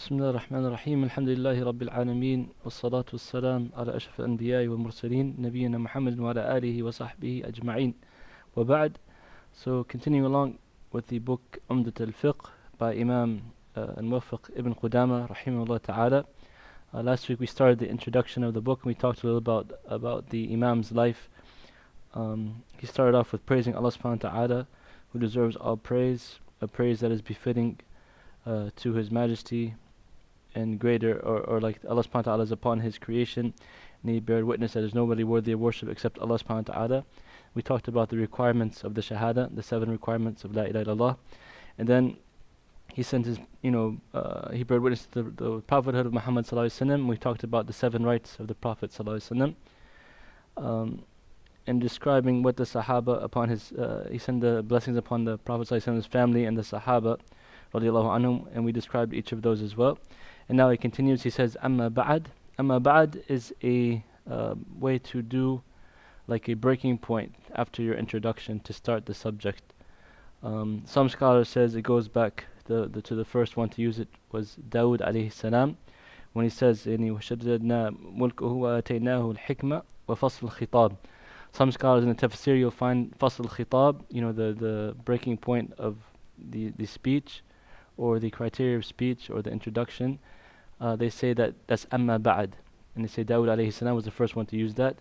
بسم الله الرحمن الرحيم الحمد لله رب العالمين والصلاة والسلام على أشرف الأنبياء والمرسلين نبينا محمد وعلى آله وصحبه أجمعين وبعد. So continuing along with the book Umdat al-Fiqh by Imam al-Muwaffiq ibn Qudama rahimahullah ta'ala. Last week we started the introduction of the book and we talked a little about the Imam's life. He started off with praising Allah subhanahu wa ta'ala, who deserves all praise, a praise that is befitting to His Majesty and greater, or like Allah subhanahu wa ta'ala is upon His creation, and He bear witness that there is nobody worthy of worship except Allah subhanahu wa ta'ala. We talked about the requirements of the Shahada, the 7 requirements of La ilaha illallah, and then he sent his, he bear witness to the prophethood of Muhammad sallallahu alaihi wasallam. We talked about the 7 rights of the Prophet sallallahu alaihi wasallam, and describing what the Sahaba upon his, he sent the blessings upon the Prophet sallallahu alaihi wasallam's family and the Sahaba radiallahu anhum, and we described each of those as well. And now he continues, he says, Amma ba'ad. Amma ba'ad is a way to do like a breaking point after your introduction to start the subject. Some scholars says it goes back to the first one to use it was Dawood alayhi salam, when he says, وَشَدَّدْنَا مُلْكُهُ وَآتَيْنَاهُ الْحِكْمَةِ وَفَصْلُ الْخِطَابِ. Some scholars in the tafsir you'll find fasl al-khitab, the breaking point of the speech, or the criteria of speech, or the introduction. They say that's amma ba'ad, and they say Dawood alayhi salam was the first one to use that,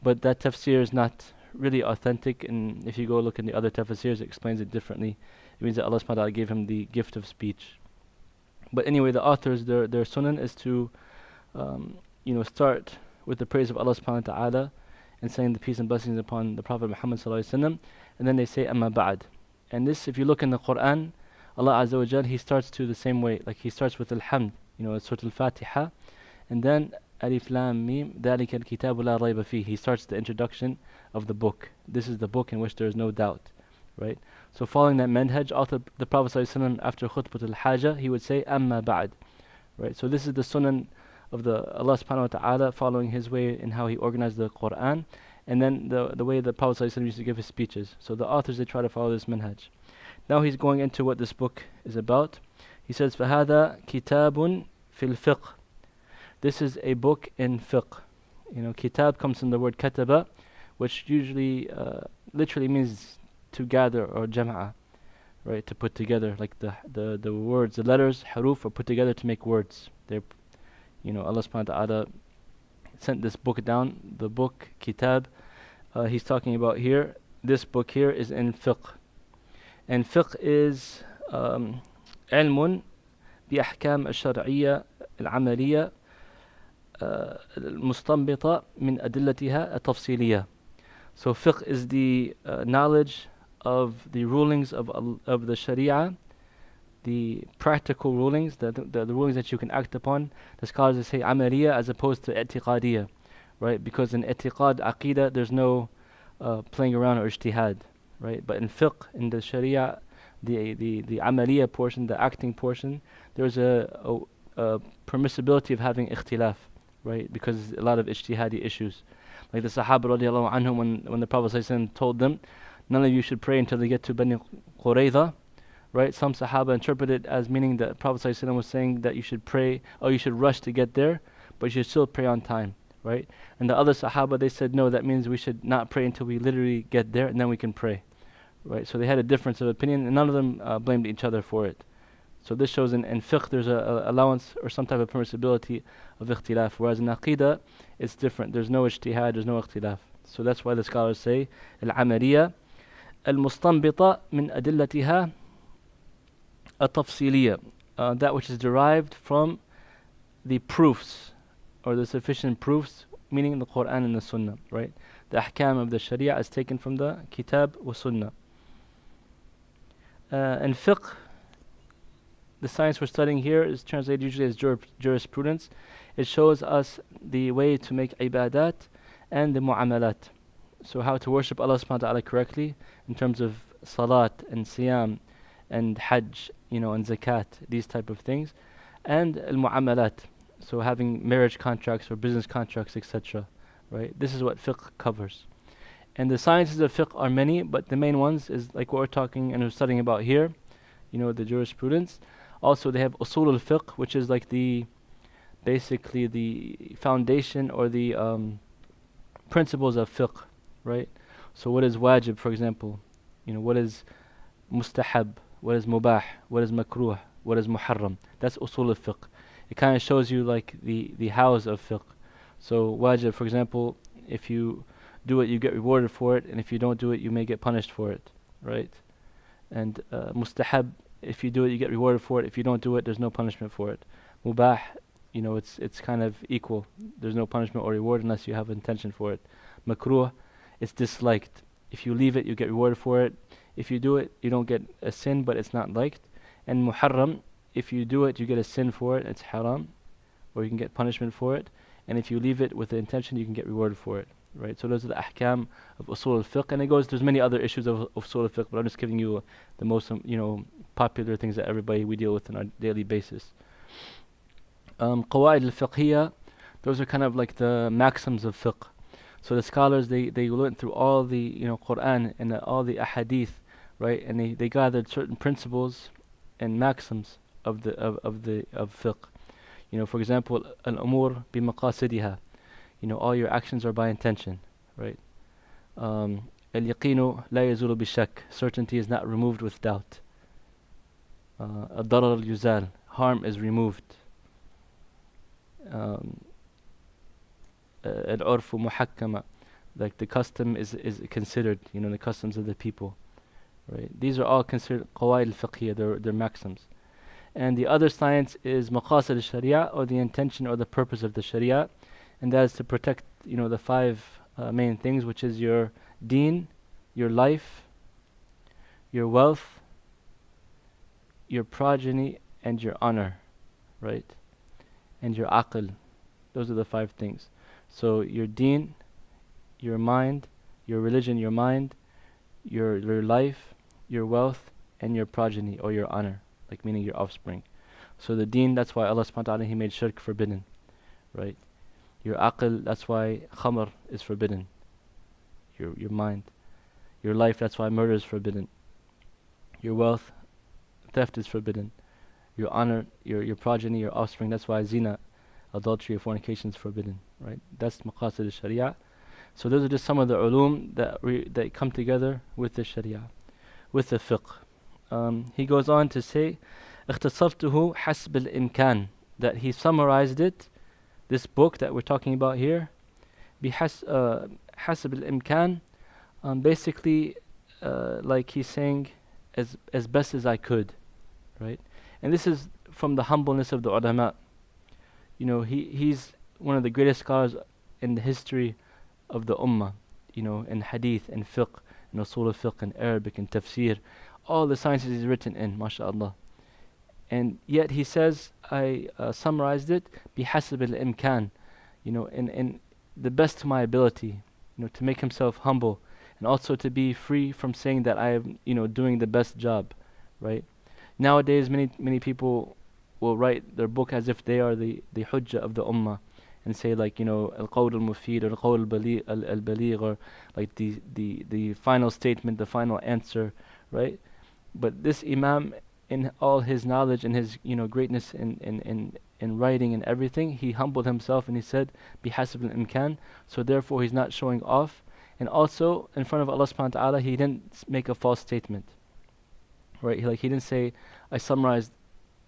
but that tafsir is not really authentic, and if you go look in the other tafsirs it explains it differently. It means that Allah subhanahu wa ta'ala gave him the gift of speech. But anyway, the authors, their sunan is to start with the praise of Allah subhanahu wa ta'ala and saying the peace and blessings upon the Prophet Muhammad sallallahu alaihi wasallam, and then they say amma ba'ad. And this, if you look in the Quran, Allah Azza wa Jal, He starts to the same way, like He starts with Al-Hamd, Surah Al-Fatiha, and then Alif Lam Mim, ذَلِكَ الْكِتَابُ لَا رَيْبَ فِيهِ. He starts the introduction of the book. This is the book in which there is no doubt, right? So following that manhaj, after the Prophet ﷺ, after Khutbat al-Hajjah, he would say, Amma ba'ad, right? So this is the sunan of the Allah subhanahu wa ta'ala, following His way in how He organized the Quran, and then the way the Prophet ﷺ used to give his speeches. So the authors, they try to follow this manhaj. Now he's going into what this book is about. He says, فَهَذَا كِتَابٌ فِي الْفِقْهِ. This is a book in fiqh. Kitab comes from the word kataba, which usually literally means to gather, or jam'a, right, to put together, like the words, the letters, haruf, are put together to make words. They're, Allah subhanahu wa ta'ala sent this book down, the book, kitab, he's talking about here. This book here is in fiqh. And fiqh is علم بأحكام الشرعية العملية المستنبطة من أدلتها التفصيلية. So fiqh is the knowledge of the rulings of the Sharia, the practical rulings, the rulings that you can act upon. The scholars say amaliya as opposed to i'tiqadiyya, right? Because in i'tiqad, aqidah, there's no playing around or ijtihad, right? But in fiqh, in the Sharia, the amaliya portion, the acting portion, there's a permissibility of having ikhtilaf, right? Because a lot of ijtihadi issues. Like the Sahaba radiallahu anhum, when the Prophet ﷺ told them, none of you should pray until they get to Bani Qurayza, right? Some Sahaba interpret it as meaning that Prophet ﷺ was saying that you should pray, or you should rush to get there, but you should still pray on time, right? And the other Sahaba, they said, no, that means we should not pray until we literally get there, and then we can pray, right? So they had a difference of opinion, and none of them blamed each other for it. So this shows in fiqh there's a allowance or some type of permissibility of ikhtilaf, whereas in aqidah it's different. There's no ijtihad, there's no ikhtilaf. So that's why the scholars say al-amaliyya al-mustanbita min adillatiha at-tafsiliyya, that which is derived from the proofs, or the sufficient proofs, meaning the Quran and the Sunnah, right? The ahkam of the Sharia is taken from the Kitab wa Sunnah. And fiqh, the science we're studying here, is translated usually as jurisprudence. It shows us the way to make ibadat and the mu'amalat. So how to worship Allah subhanahu wa ta'ala correctly in terms of salat and siyam and hajj, and zakat, these type of things. And al-mu'amalat, so having marriage contracts or business contracts, etc. Right? This is what fiqh covers. And the sciences of fiqh are many, but the main ones is like what we're talking and we're studying about here, the jurisprudence. Also, they have usul al-fiqh, which is like basically the foundation or the principles of fiqh, right? So what is wajib, for example? What is mustahab? What is mubah? What is makruh? What is muharram? That's usul al-fiqh. It kind of shows you like the hows of fiqh. So wajib, for example, if you do it, you get rewarded for it, and if you don't do it, you may get punished for it, right? And mustahab, if you do it, you get rewarded for it. If you don't do it, there's no punishment for it. Mubah, it's kind of equal. There's no punishment or reward unless you have intention for it. Makruh, it's disliked. If you leave it, you get rewarded for it. If you do it, you don't get a sin, but it's not liked. And muharram, if you do it, you get a sin for it. It's haram, or you can get punishment for it. And if you leave it with the intention, you can get rewarded for it. Right? So those are the ahkam of usul al-fiqh. And there's many other issues of usul al-fiqh, but I'm just giving you the most, popular things that we deal with on a daily basis. Qawaid al-fiqhiyya, those are kind of like the maxims of fiqh. So the scholars, they went through all the, Quran and all the ahadith, right? And they gathered certain principles and maxims of fiqh. For example, al-umur bi maqasidiha. All your actions are by intention, right? Al-yaqinu la yazulu bi-shak. Certainty is not removed with doubt. Ad-darar yuzal. Harm is removed. Al-urfu muhakkama. Like the custom is considered, the customs of the people, right? These are all considered qawaid al-fiqhiyya, they're maxims. And the other science is maqasid al-sharia, or the intention or the purpose of the sharia, and that is to protect, the five main things, which is your deen, your life, your wealth, your progeny, and your honor, right? And your aql. Those are the five things. So your deen, your mind, your religion, your mind, your life, your wealth, and your progeny or your honor, like meaning your offspring. So the deen, that's why Allah subhanahu wa ta'ala, He made shirk forbidden, right? Your aql, that's why khamr is forbidden. Your mind. Your life, that's why murder is forbidden. Your wealth, theft is forbidden. Your honor, your progeny, your offspring, that's why zina, adultery or fornication is forbidden, right? That's maqasid al-sharia. So those are just some of the ulum that come together with the sharia, with the fiqh. He goes on to say, اختصرته حسب الإمكان, that he summarized it, this book that we're talking about here, حسب الإمكان, basically like he's saying, as best as I could, right? And this is from the humbleness of the ulama. He's one of the greatest scholars in the history of the ummah, in hadith and fiqh, and usul al-fiqh and Arabic and tafsir, all the sciences he's written in, mashallah. And yet he says, I summarized it, bihasab al-imkan, in the best of my ability, to make himself humble, and also to be free from saying that I am, doing the best job, right? Nowadays, many people will write their book as if they are the hujjah of the ummah, and say like, al-qawl al-mufid, or al-qawl al-baligh, or like the final statement, the final answer, right? But this imam, in all his knowledge and his greatness in writing and everything, he humbled himself and he said, bihasab al-imkan. So therefore he's not showing off, and also in front of Allah subhanahu wa ta'ala, he didn't make a false statement, right? He didn't say, I summarized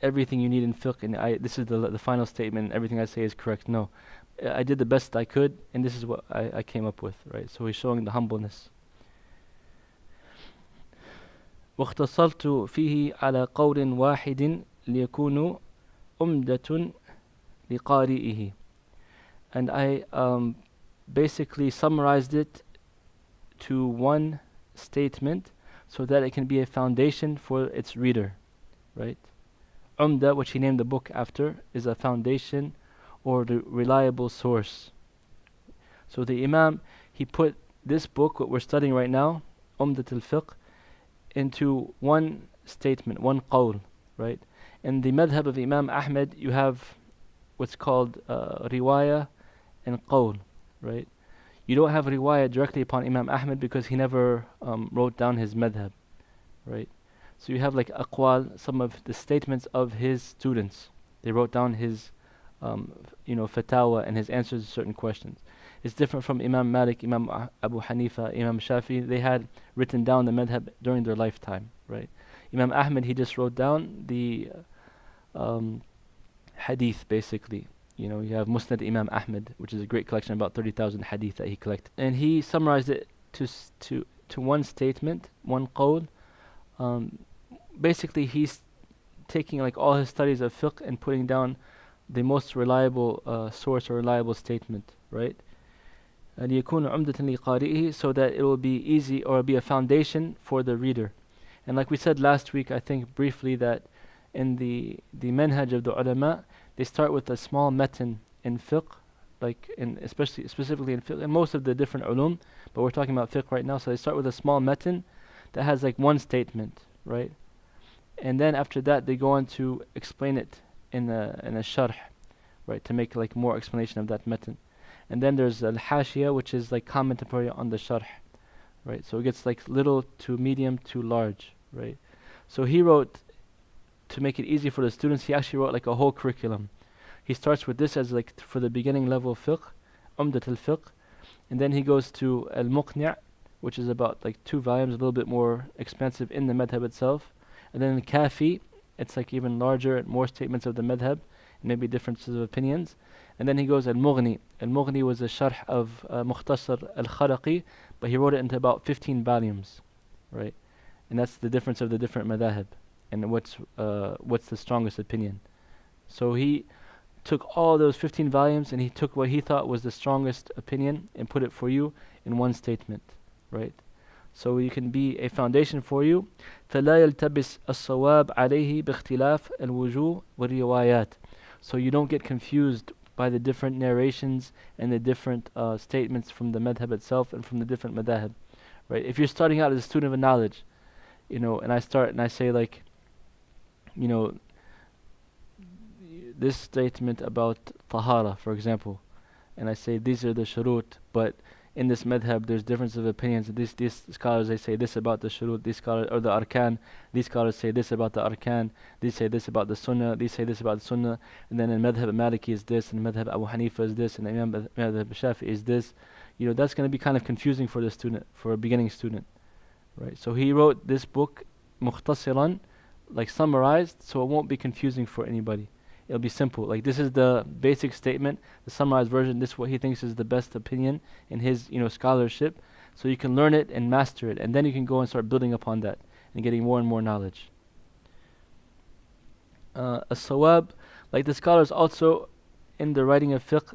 everything you need in fiqh, and this is the final statement, and everything I say is correct. No, I did the best I could, and this is what I came up with, right? So he's showing the humbleness. واختصرت فيه على قول واحد ليكون أمدة لقارئه. And I basically summarized it to one statement so that it can be a foundation for its reader, right? Umda, which he named the book after, is a foundation or the reliable source. So the Imam, he put this book, what we're studying right now, Umdat al-Fiqh, into one statement, one qawl, right? In the madhab of Imam Ahmed, you have what's called riwayah and qawl, right? You don't have riwayah directly upon Imam Ahmed because he never wrote down his madhab, right? So you have like aqwal, some of the statements of his students. They wrote down his, fatawa and his answers to certain questions. It's different from Imam Malik, Imam Abu Hanifa, Imam Shafi. They had written down the madhab during their lifetime, right? Imam Ahmed, he just wrote down the hadith, basically. You have Musnad Imam Ahmed, which is a great collection, about 30,000 hadith that he collected. And he summarized it to one statement, one qawl. Basically, he's taking like all his studies of fiqh and putting down the most reliable source or reliable statement, right? لِيَكُونَ عُمْدَةً لِقَارِئِهِ, so that it will be easy or be a foundation for the reader. And like we said last week, I think briefly, that in the manhaj of the ulama, they start with a small matan in fiqh, specifically in fiqh, and most of the different ulum, but we're talking about fiqh right now. So they start with a small matan that has like one statement, right? And then after that, they go on to explain it in a sharh, right, to make like more explanation of that matan. And then there's al-hashiyah, which is like commentary on the sharh, right? So it gets like little to medium to large, right? So he wrote, to make it easy for the students, he actually wrote like a whole curriculum. He starts with this as like for the beginning level of fiqh, Umdat al-Fiqh, and then he goes to al-Muqni', which is about like 2 volumes, a little bit more expansive in the madhab itself. And then al-Kafi, it's like even larger and more statements of the madhab, and maybe differences of opinions. And then he goes al-Mughni. Al-Mughni was a sharh of Mukhtasar al-Kharaqi, but he wrote it into about 15 volumes, right? And that's the difference of the different madhab and what's the strongest opinion. So he took all those 15 volumes and he took what he thought was the strongest opinion and put it for you in one statement, right? So you can be a foundation for you. فَلَا يَلْتَبِسْ الصَّوَابَ عَلَيْهِ بِاخْتِلَافِ الْوُجُوهِ وَالرِّوَايَاتِ. So you don't get confused by the different narrations and the different statements from the madhab itself and from the different madhab, right? If you're starting out as a student of knowledge, and I start and I say like, this statement about tahara, for example, and I say these are the shurut, but in this madhab there's difference of opinions. These scholars, they say this about the shurut, these scholars, or the arkan, these scholars say this about the arkan, these say this about the sunnah, these say this about the sunnah, and then in madhab Maliki is this, and madhab Abu Hanifa is this, and madhab Shafi is this. That's going to be kind of confusing for the student, for a beginning student, right? So he wrote this book mukhtasaran, like summarized, so it won't be confusing for anybody. It'll be simple. Like this is the basic statement, the summarized version. This is what he thinks is the best opinion in his, scholarship. So you can learn it and master it, and then you can go and start building upon that and getting more and more knowledge. As-sawab, like the scholars also in the writing of fiqh,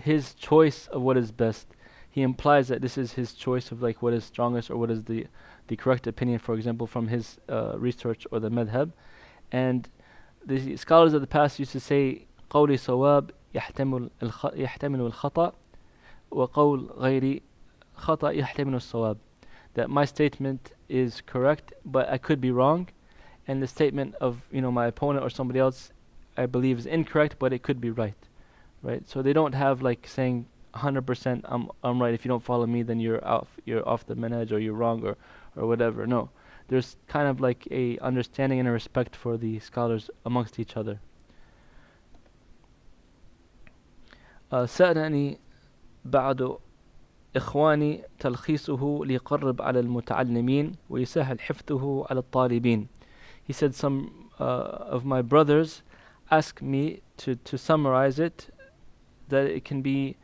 his choice of what is best. He implies that this is his choice of like what is strongest or what is the correct opinion, for example, from his research or the madhab. And the scholars of the past used to say, قولي صواب يحتمل الخطأ وقول غيري خطأ يحتمل الصواب. That my statement is correct, but I could be wrong, and the statement of my opponent or somebody else, I believe, is incorrect, but it could be right, right? So they don't have like saying 100% I'm right. If you don't follow me, then you're off the manhaj, or you're wrong, or whatever. No. There's kind of like a understanding and a respect for the scholars amongst each other. سألني بعض إخواني تلخيصه ليقرب على المتعلمين ويسهل حفظه على الطالبين. He said some of my brothers asked me to summarize it, that it can be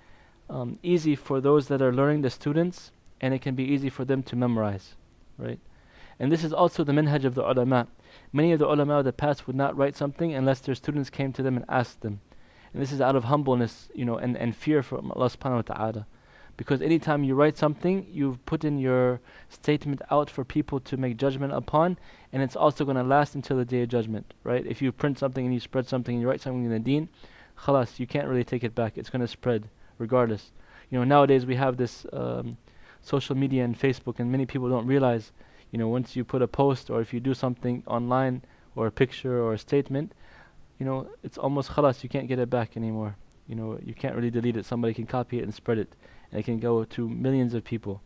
easy for those that are learning, the students, and it can be easy for them to memorize, right? And this is also the manhaj of the ulama. Many of the ulama of the past would not write something unless their students came to them and asked them. And this is out of humbleness, and fear from Allah subhanahu wa ta'ala. Because anytime you write something, you've put in your statement out for people to make judgment upon, and it's also going to last until the day of judgment, right? If you print something and you spread something and you write something in the deen, khalas, you can't really take it back. It's going to spread regardless. Nowadays we have this social media and Facebook, and many people don't realize, once you put a post, or if you do something online, or a picture or a statement, it's almost khalas, you can't get it back anymore. You can't really delete it. Somebody can copy it and spread it, and it can go to millions of people,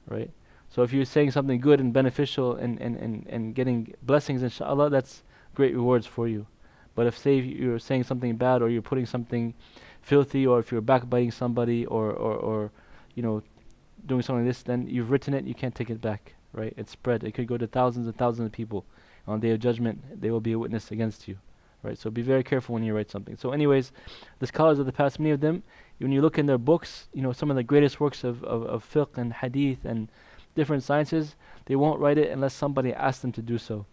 right? So if you're saying something good and beneficial and getting blessings, inshallah, that's great rewards for you. But if say you're saying something bad, or you're putting something filthy, or if you're backbiting somebody, or you know, doing something like this, then you've written it, you can't take it back, right? It's spread. It could go to thousands and thousands of people. On the day of judgment, they will be a witness against you, right? So be very careful when you write something. So anyways, the scholars of the past, many of them, when you look in their books, some of the greatest works of fiqh and hadith and different sciences, they won't write it unless somebody asks them to do so,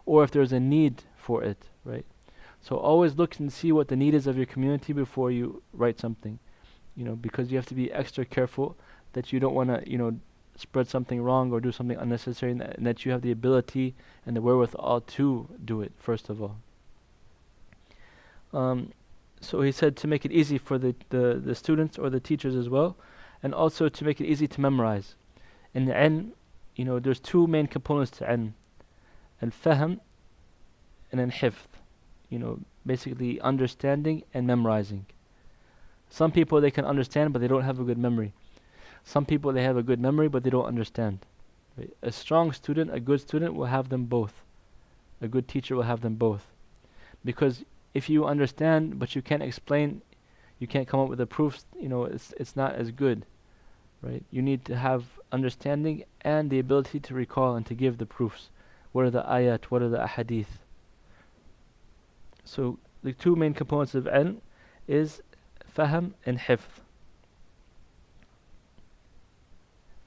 or if there's a need for it, right? So always look and see what the need is of your community before you write something, because you have to be extra careful that you don't want to, spread something wrong or do something unnecessary, and that you have the ability and the wherewithal to do it, first of all. So he said to make it easy for the students or the teachers as well, and also to make it easy to memorize. In the ilm, there's two main components to ilm: al-fahm and al-hifz. Basically understanding and memorizing. Some people, they can understand, but they don't have a good memory. Some people, they have a good memory, but they don't understand. Right? A strong student, a good student, will have them both. A good teacher will have them both. Because if you understand, but you can't explain, you can't come up with the proofs, it's not as good. Right? You need to have understanding and the ability to recall and to give the proofs. What are the ayat? What are the ahadith? So the two main components of ilm is fahm and hifz.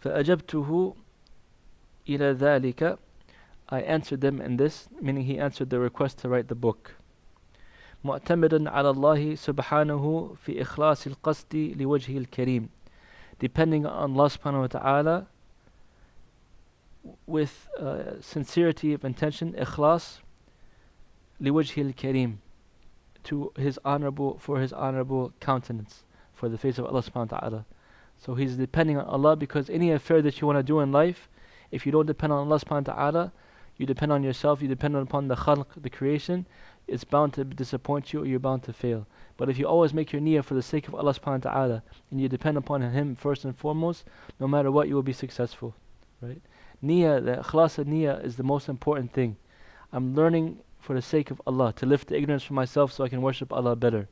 فأجبته إلى ذلك, I answered them in this, meaning he answered the request to write the book. معتمدا على الله سبحانه في إخلاص القصد لوجهه الكريم, depending on Allah subhanahu wa ta'ala with sincerity of intention, ikhlas, لوجهه الكريم, for his honorable countenance, for the face of Allah subhanahu wa ta'ala. So he's depending on Allah, because any affair that you want to do in life, if you don't depend on Allah subhanahu wa ta'ala, you depend on yourself, you depend upon the khalq, the creation, it's bound to disappoint you, or you're bound to fail. But if you always make your niyyah for the sake of Allah subhanahu wa ta'ala, and you depend upon Him first and foremost, no matter what, you will be successful. Right? Niyyah, the ikhlas of niyyah is the most important thing. I'm learning for the sake of Allah, to lift the ignorance from myself so I can worship Allah better.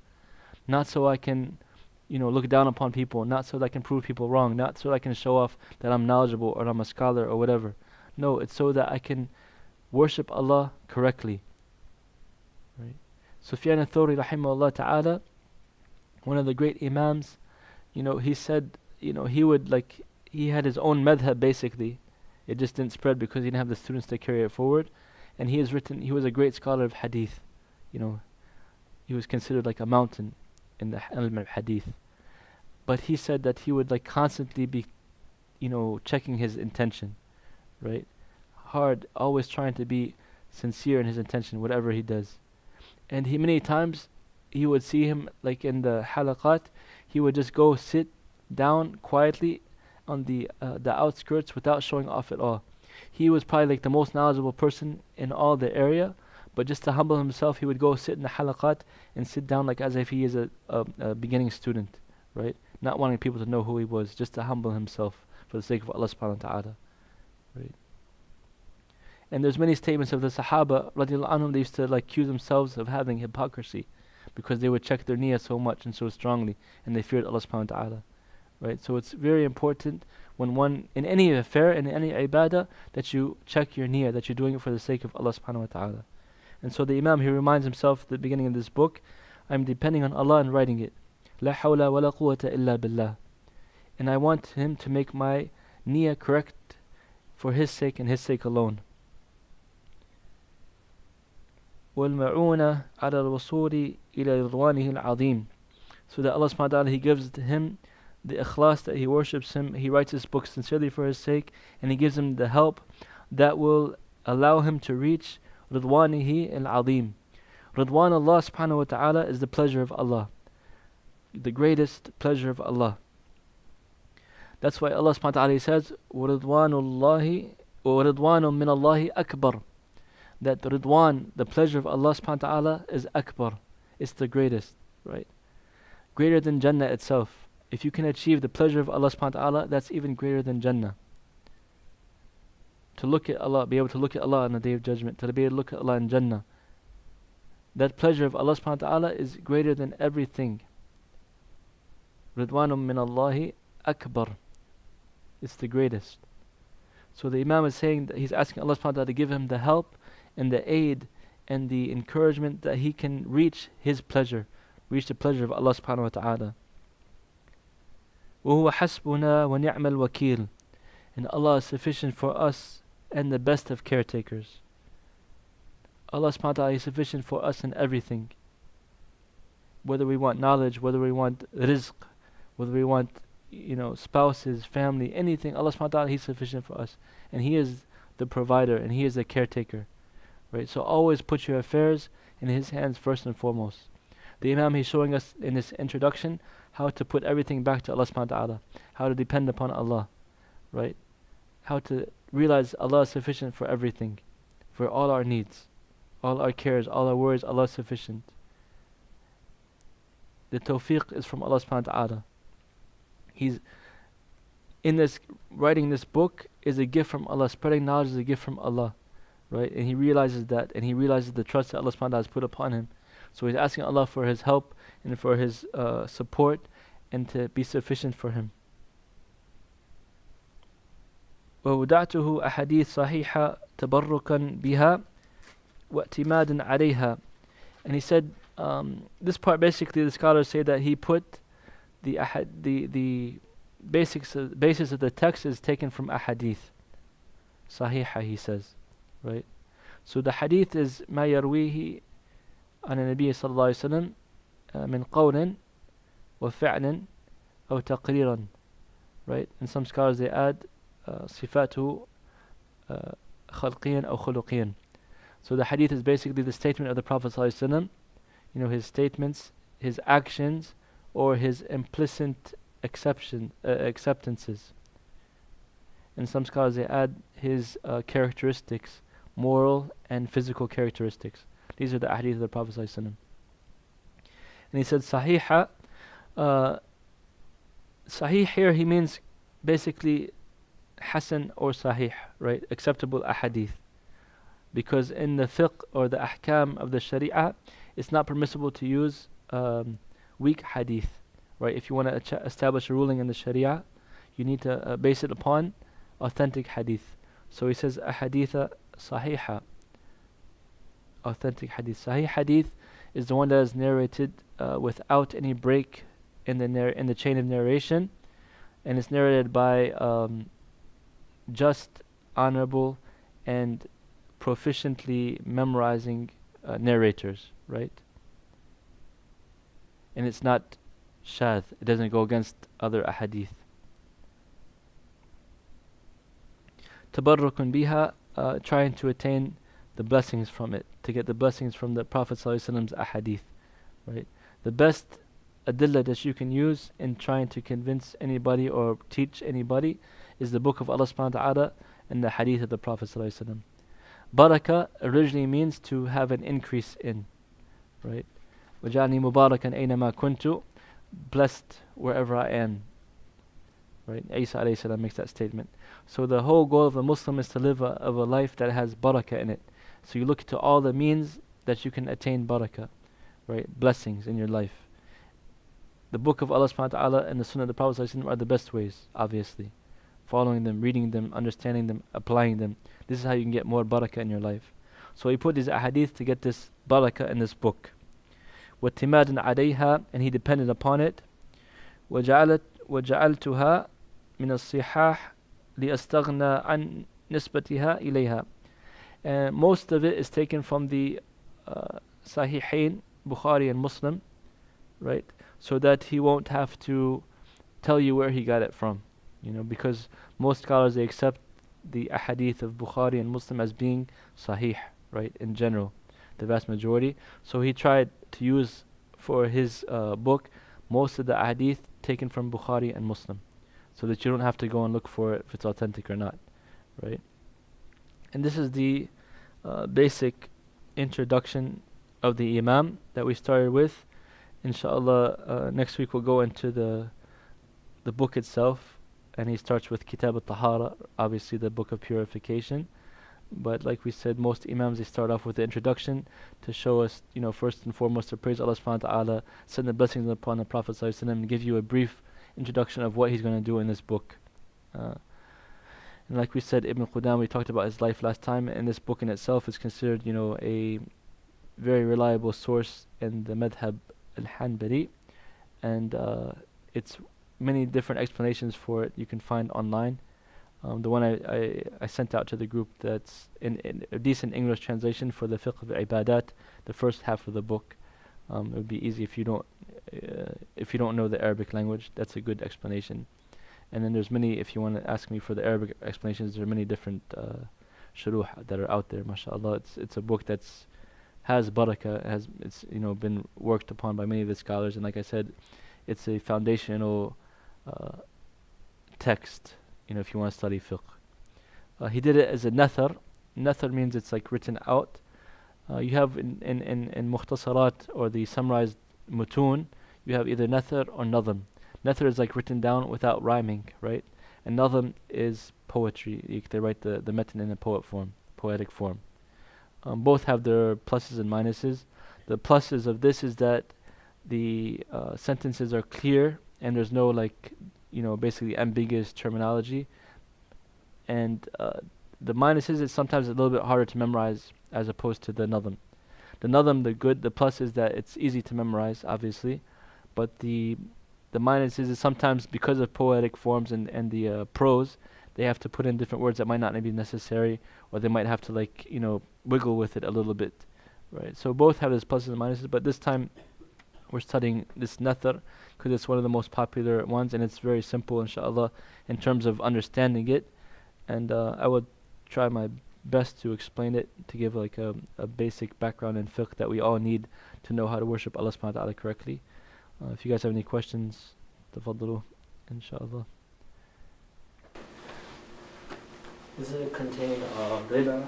Not so I can look down upon people, not so that I can prove people wrong, not so that I can show off that I'm knowledgeable or I'm a scholar or whatever. No, it's so that I can worship Allah correctly. Right? Sufyan al-Thawri rahimahullah ta'ala, one of the great imams, he said, he had his own madhab basically. It just didn't spread because he didn't have the students to carry it forward. And he was a great scholar of hadith. He was considered like a mountain in the ilm of hadith. But he said that he would constantly be, checking his intention, right? Hard, always trying to be sincere in his intention, whatever he does. And many times, he would see him in the halaqat, he would just go sit down quietly on the outskirts without showing off at all. He was probably the most knowledgeable person in all the area, but just to humble himself, he would go sit in the halaqat and sit down as if he is a beginning student, right? Not wanting people to know who he was, just to humble himself for the sake of Allah subhanahu wa ta'ala, right? And there's many statements of the Sahaba, radiallahu anhum, they used to accuse themselves of having hypocrisy, because they would check their niyyah so much and so strongly, and they feared Allah subhanahu wa ta'ala, right? So it's very important when one, in any affair, in any ibadah, that you check your niyyah, that you're doing it for the sake of Allah subhanahu wa ta'ala. And so the Imam, he reminds himself at the beginning of this book, I'm depending on Allah in writing it. La hawla wa la quwwata illa billah. And I want him to make my niyyah correct for his sake and his sake alone. وَالْمَعُونَ عَلَى الْوُصُولِ إِلَى رِضْوَانِهِ الْعَظِيمِ. So that Allah subhanahu wa ta'ala, He gives to him the ikhlas, that he worships Him, he writes his book sincerely for His sake, and He gives him the help that will allow him to reach Ridwanihi al-Azim. Ridwan Allah subhanahu wa ta'ala is the pleasure of Allah, the greatest pleasure of Allah. That's why Allah subhanahu wa ta'ala says, وَرِضْوَانُ مِنَ اللَّهِ أَكْبَرُ. That Ridwan, the pleasure of Allah subhanahu wa ta'ala, is akbar. It's the greatest, right? Greater than Jannah itself. If you can achieve the pleasure of Allah subhanahu wa ta'ala, that's even greater than Jannah. to look at Allah, be able to look at Allah on the Day of Judgment, to be able to look at Allah in Jannah. That pleasure of Allah subhanahu wa ta'ala is greater than everything. Ridwanum min Allahi akbar. It's the greatest. So the Imam is saying that he's asking Allah subhanahu wa ta'ala to give him the help and the aid and the encouragement that he can reach his pleasure, reach the pleasure of Allah subhanahu wa ta'ala. وَهُوَ حَسْبُنَا وَنِعْمَ الْوَكِيلُ. And Allah is sufficient for us and the best of caretakers. Allah subhanahu wa ta'ala is sufficient for us in everything. Whether we want knowledge, whether we want rizq, whether we want, spouses, family, anything, Allah subhanahu wa ta'ala, He's sufficient for us. And He is the provider and He is the caretaker. Right? So always put your affairs in His hands first and foremost. The Imam, he's showing us in this introduction how to put everything back to Allah subhanahu wa ta'ala, how to depend upon Allah, right? How to realize Allah is sufficient for everything, for all our needs, all our cares, all our worries, Allah is sufficient. The tawfiq is from Allah subhanahu wa ta'ala. He's in this, writing this book is a gift from Allah, spreading knowledge is a gift from Allah, right? And he realizes that, and he realizes the trust that Allah subhanahu wa ta'ala has put upon him. So he's asking Allah for His help and for His support and to be sufficient for him. وَوَدَعْتُهُ أَحَدِيث صَحِيحًا تَبَرُّكًا بِهَا وَاعْتِمَادًا عَلَيْهَا. And he said, this part basically the scholars say that he put the basis of the text is taken from ahadith. Sahiha, he says, right? So the hadith is ما يرويه عن النبي صلى الله عليه وسلم من قول وفعل أو تقريرا, right? And some scholars they add صفاته خلقيا أو خلقيا. So the hadith is basically the statement of the Prophet صلى الله عليه وسلم, his statements, his actions, or his implicit acceptances. And some scholars they add his characteristics, moral and physical characteristics. These are the hadith of the Prophet ﷺ. And he said sahiha. Sahih here he means basically hasan or sahih, right? Acceptable ahadith. Because in the fiqh or the ahkam of the sharia, it's not permissible to use weak hadith, right? If you want to establish a ruling in the sharia, you need to base it upon authentic hadith. So he says ahaditha sahiha. Authentic hadith. Sahih hadith is the one that is narrated without any break in the chain of narration, and it's narrated by just, honorable, and proficiently memorizing narrators, right? And it's not shadh. It doesn't go against other ahadith. Tabarrukun biha, trying to attain the blessings from it, to get the blessings from the Prophet ﷺ's ahadith, right? The best adillah that you can use in trying to convince anybody or teach anybody is the book of Allah subhanahu wa ta'ala and the hadith of the Prophet ﷺ. Barakah originally means to have an increase in, right? وَجَعَلْنِي مُبَارَكًا أَيْنَمَا كُنْتُ, blessed wherever I am, right? Isa alayhi salam makes that statement. So the whole goal of a Muslim is to live a life that has barakah in it. So you look to all the means that you can attain barakah, right? Blessings in your life. The book of Allah subhanahu wa ta'ala and the sunnah of the Prophet ﷺ are the best ways, obviously. Following them, reading them, understanding them, applying them. This is how you can get more barakah in your life. So he put these ahadith to get this barakah in this book. وَاتِّمَادٍ عَلَيْهَا, and he depended upon it. وَجَعَلْتُهَا مِنَ الصِّحَاحِ لِأَسْتَغْنَى عَنْ نِسْبَتِهَا إِلَيْهَا. And most of it is taken from the Sahihain, Bukhari and Muslim, right? So that he won't have to tell you where he got it from, because most scholars they accept the ahadith of Bukhari and Muslim as being sahih, right? In general, the vast majority. So he tried to use for his book most of the ahadith taken from Bukhari and Muslim, so that you don't have to go and look for it if it's authentic or not, right? And this is the basic introduction of the Imam that we started with. Inshallah, next week we'll go into the book itself, and he starts with Kitab al-Tahara, obviously the book of purification. But like we said, most Imams, they start off with the introduction to show us, first and foremost, to praise Allah subhanahu wa ta'ala, send the blessings upon the Prophet sallallahu alaihi wasallam, and give you a brief introduction of what he's going to do in this book. And like we said, Ibn Qudam, we talked about his life last time, and this book in itself is considered, a very reliable source in the madhab al-Hanbali, and it's many different explanations for it you can find online. The one I sent out to the group, that's in a decent English translation for the Fiqh of Ibadat, the first half of the book. It would be easy if you don't know the Arabic language. That's a good explanation. And then there's many, if you want to ask me for the Arabic explanations, there are many different shuruh that are out there, mashallah. It's a book has barakah, it's been worked upon by many of the scholars, and like I said, it's a foundational text, if you want to study fiqh. He did it as a nathar. Nathar means it's like written out. You have in mukhtasarat, or the summarized mutun, you have either nathar or nadhm. Nathar is like written down without rhyming, right? And nadhm is poetry. They write the metan in a poetic form. Both have their pluses and minuses. The pluses of this is that the sentences are clear and there's no basically ambiguous terminology. And the minuses is sometimes a little bit harder to memorize as opposed to the nadhm. The nadhm, the plus is that it's easy to memorize, obviously, but the minuses is sometimes because of poetic forms and the prose, they have to put in different words that might not be necessary, or they might have to wiggle with it a little bit, right? So both have its pluses and minuses, but this time we're studying this nathar because it's one of the most popular ones, and it's very simple, inshallah, in terms of understanding it. And I will try my best to explain it, to give a basic background in fiqh that we all need to know how to worship Allah subhanahu wa ta'ala correctly. If you guys have any questions, tafaddalu, inshallah. Does it contain riba?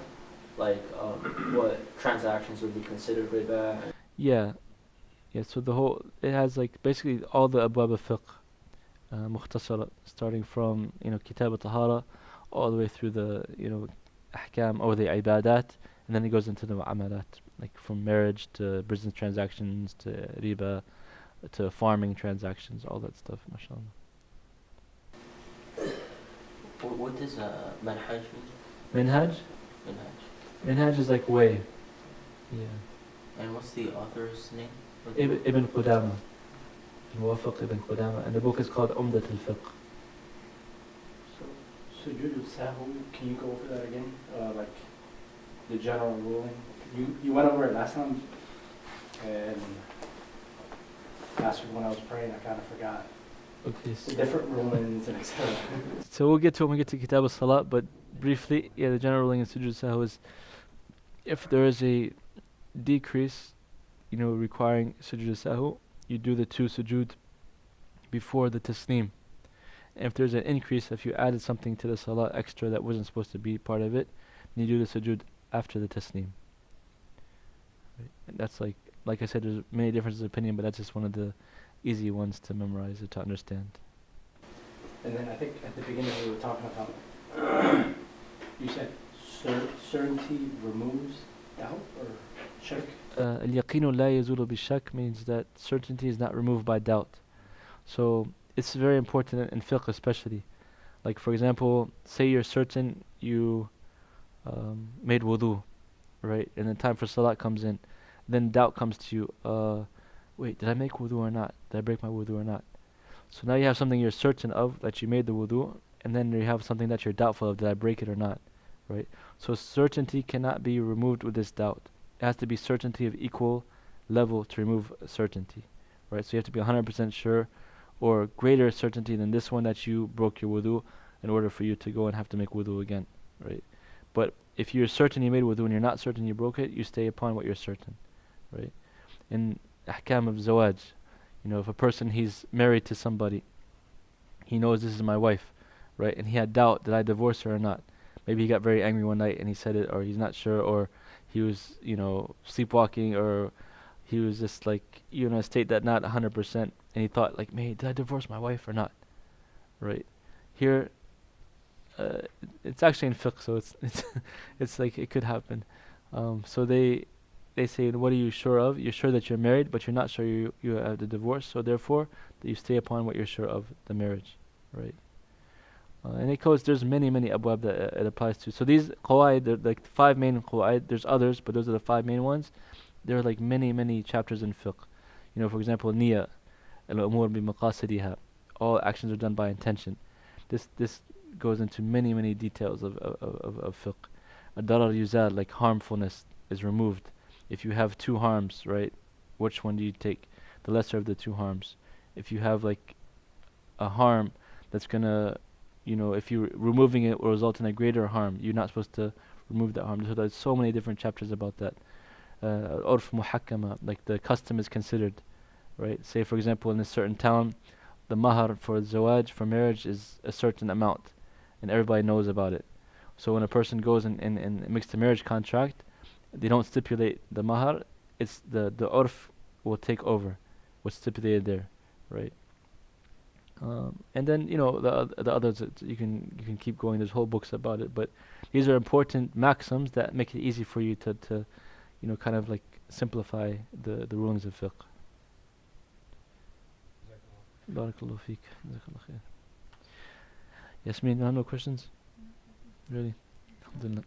What transactions would be considered riba? Yeah, so it has basically all the abwab of fiqh, mukhtasara, starting from kitab al-tahara all the way through the ahkam or the ibadat, and then it goes into the mu'amalat, from marriage to business transactions to riba to farming transactions, all that stuff, mashallah. What does manhaj mean? Minhaj? Minhaj is like way. Yeah. And what's the author's name? Ibn Qudama. Muwafiq Ibn Qudama. And the book is called Umdat al-Fiqh. So Sujood al-Sahwi, can you go over that again? The general ruling. You went over it last time, and last week when I was praying, I kind of forgot. Okay. The different rulings and etc. So we'll get to it when we get to Kitab al-Salat, but briefly, the general ruling in Sujood al-Sahwi is if there is a decrease, requiring Sujood al-Sahwi, you do the 2 sujood before the tasneem. And if there's an increase, if you added something to the salah extra that wasn't supposed to be part of it, then you do the sujood after the tasneem. Right? And that's like I said, there's many differences of opinion, but that's just one of the easy ones to memorize or to understand. And then I think at the beginning we were talking about, you said certainty removes doubt or shak? Al-yaqinu la yazulu bi-shak means that certainty is not removed by doubt. So it's very important in fiqh especially. Like for example, say you're certain you made wudu, right? And then time for salat comes in. Then doubt comes to you, wait, did I make wudu or not? Did I break my wudu or not? So now you have something you're certain of, that you made the wudu, and then you have something that you're doubtful of, did I break it or not? Right? So certainty cannot be removed with this doubt. It has to be certainty of equal level to remove certainty. Right? So you have to be 100% sure, or greater certainty than this one that you broke your wudu, in order for you to go and have to make wudu again. Right? But if you're certain you made wudu and you're not certain you broke it, you stay upon what you're certain. Right? In ahkam of zawaj, if a person, he's married to somebody, he knows this is my wife, right? And he had doubt, did I divorce her or not? Maybe he got very angry one night and he said it, or he's not sure, or he was, sleepwalking, or he was just in a state that not 100%, and he thought man, did I divorce my wife or not? Right? here, it's actually in fiqh, so it's like it could happen. So they say, what are you sure of? You're sure that you're married, but you're not sure you have the divorce. So therefore, that you stay upon what you're sure of, the marriage, right? And it goes. There's many abwab that it applies to. So these qawaid, they're like 5 main qawaid. There's others, but those are the 5 main ones. There are like many chapters in fiqh. For example, niyyah, al-umur bi maqasidiha. All actions are done by intention. This goes into many details of fiqh. Ad-darar yuzal, like harmfulness is removed. If you have 2 harms, right, which one do you take? The lesser of the 2 harms. If you have like a harm that's gonna, if you're removing it will result in a greater harm, you're not supposed to remove that harm. So there's so many different chapters about that. Urf muhakkama, like the custom is considered, right? Say for example in a certain town, the mahar for zawaj, for marriage, is a certain amount, and everybody knows about it. So when a person goes and makes the marriage contract, they don't stipulate the mahar. It's the urf will take over what's stipulated there, right? And then the others, you can keep going. There's whole books about it, but these are important maxims that make it easy for you to kind of like simplify the rulings of fiqh. Barakallahu feek. Jazakallah khair. Yasmin, you have no questions? Really? Alhamdulillah.